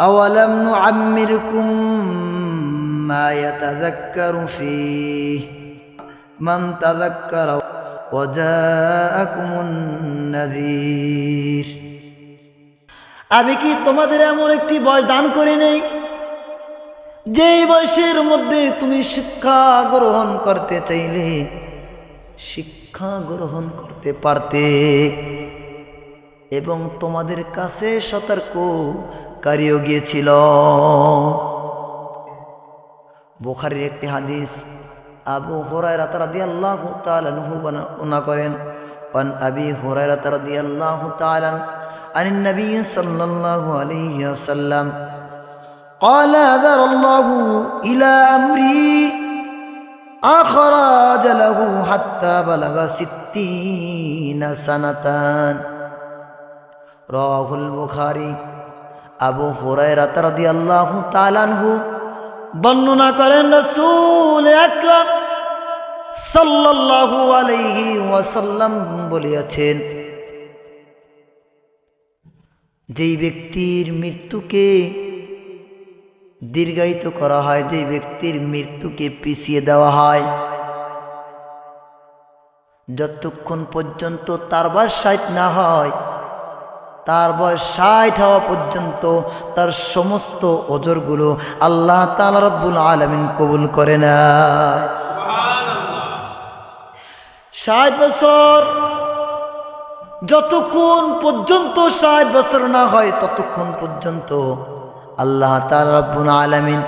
আওয়ালাম নুআম্মিরকুম মা ইয়াতাযাক্কারু ফীহি মান তাযাক্কারা ওয়া জাআকুমুন নাযীর। আমি কি তোমাদের এমন একটি বয়স দান করি নাই যেই বয়সের মধ্যে তুমি শিক্ষা গ্রহণ করতে চাইলে শিক্ষা গ্রহণ করতে পারতে এবং তোমাদের কাছে সতর্ককারীও গিয়েছিল। বুখারীর একটি হাদিস, আবু হুরায়রা রাদিয়াল্লাহু তাআলা আনহু বর্ণনা করেন, আন আবি হুরায়রা রাদিয়াল্লাহু তাআলা আনিন নবী সাল্লাল্লাহু আলাইহি ওয়াসাল্লাম قال أذر الله إلى أمري أخرج له حتى بلغ 60 سنة رواه البخاري। আবু হুরায়রা রাদিয়াল্লাহু তাআলা আনহু বর্ণনা করেন, রাসূল আকরাম সাল্লাল্লাহু আলাইহি ওয়াসাল্লাম বলেছেন, যেই ব্যক্তির মৃত্যুকে দীর্ঘায়িত করা হয়, যে ব্যক্তির মৃত্যুকে পিছিয়ে দেওয়া হয়, যতক্ষণ পর্যন্ত তার বয়স 60 না হয়, তার বয়স 60 হওয়া পর্যন্ত তার সমস্ত ওজরগুলো আল্লাহ তাআলা রব্বুল আলামিন কবুল করে না। সুবহানাল্লাহ। 60 বছর, যতক্ষণ পর্যন্ত 60 বছর না হয় ততক্ষণ পর্যন্ত আল্লাহ তাআলা রব্বুল আলামিন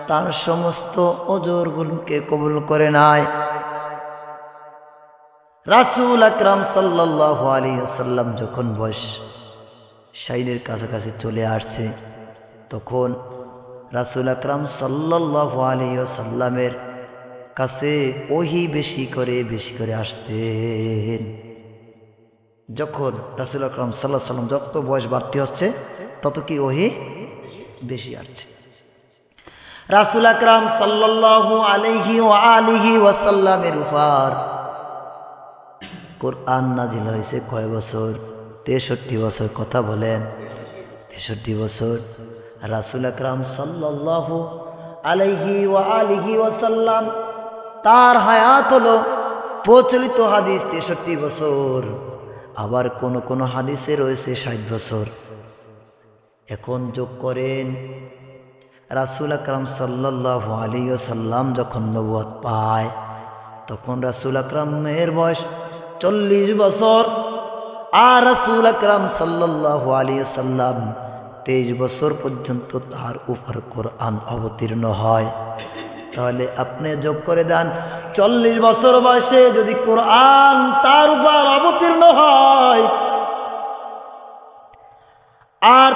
তার সমস্ত ওজরগুলোকে কবুল করে নেয়। রাসূল আকরাম সাল্লাল্লাহু আলাইহি ওয়াসাল্লাম যখন বয়স 60-এর কাছাকাছি চলে আসছে, তখন রাসূল আকরাম সাল্লাল্লাহু আলাইহি ওয়াসাল্লামের কাছে ওহী বেশি করে আসতেন। যখন রাসূল আকরাম সাল্লাল্লাহু আলাইহি ওয়াসাল্লাম যত বয়স বাড়তে হচ্ছে তত কি ওহী বেশি আসছে। রাসূল আকরাম সাল্লাল্লাহু আলাইহি ওয়া আলিহি ওয়াসাল্লামের উপর কোরআন নাজিল হয়েছে কয় বছর? 63 বছর। কথা বলেন, 63 বছর। রাসূল আকরাম সাল্লাল্লাহু আলাইহি ওয়া আলিহি ওয়াসাল্লাম তার হায়াত হলো, প্রচলিত হাদিস 63 বছর, আবার কোন হাদিসে রয়েছে 60 বছর। এখন যোগ করেন, রাসূল আকরাম সাল্লাল্লাহু আলাইহি ওয়াসাল্লাম যখন নবুয়ত পায় তখন রাসূল আকরামের বয়স 40 বছর, আর রাসূল আকরাম সাল্লাল্লাহু আলাইহি ওয়াসাল্লাম 23 বছর পর্যন্ত তার উপর কোরআন অবতীর্ণ হয়। তাহলে আপনি যোগ করে দেন, 40 বছর বয়সে যদি কোরআন তার উপর অবতীর্ণ হয়, আর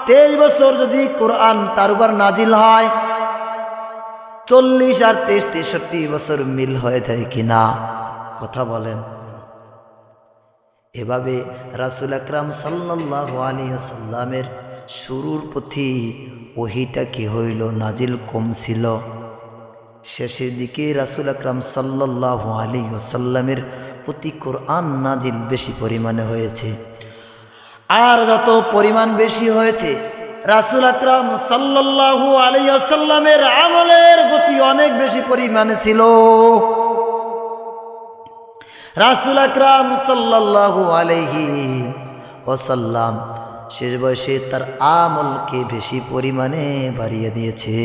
23 বছর যদি কোরআন তার উপর নাজিল হয়, 40 আর 23 63 বছর মিল হয়ে যায় কিনা? কথা বলেন। এভাবে রাসূল আকরাম সাল্লাল্লাহু আলাইহি ওয়াসাল্লামের শুরুর প্রতি ওহীটা কি হইল? নাজিল কম ছিল। শেষের দিকে রাসূল আকরাম সাল্লাল্লাহু আলাইহি ওয়াসাল্লামের প্রতি কোরআন নাজিল বেশি পরিমাণে হয়েছে। আর যত পরিমাণ বেশি হয়েছে, রাসূল আকরাম সাল্লাল্লাহু আলাইহি ওয়াসাল্লামের আমলের গতি অনেক বেশি পরিমাণে ছিল। রাসূল আকরাম সাল্লাল্লাহু আলাইহি ওয়াসাল্লাম শেষ বয়সে তার আমলকে বেশি পরিমাণে বাড়িয়ে দিয়েছে।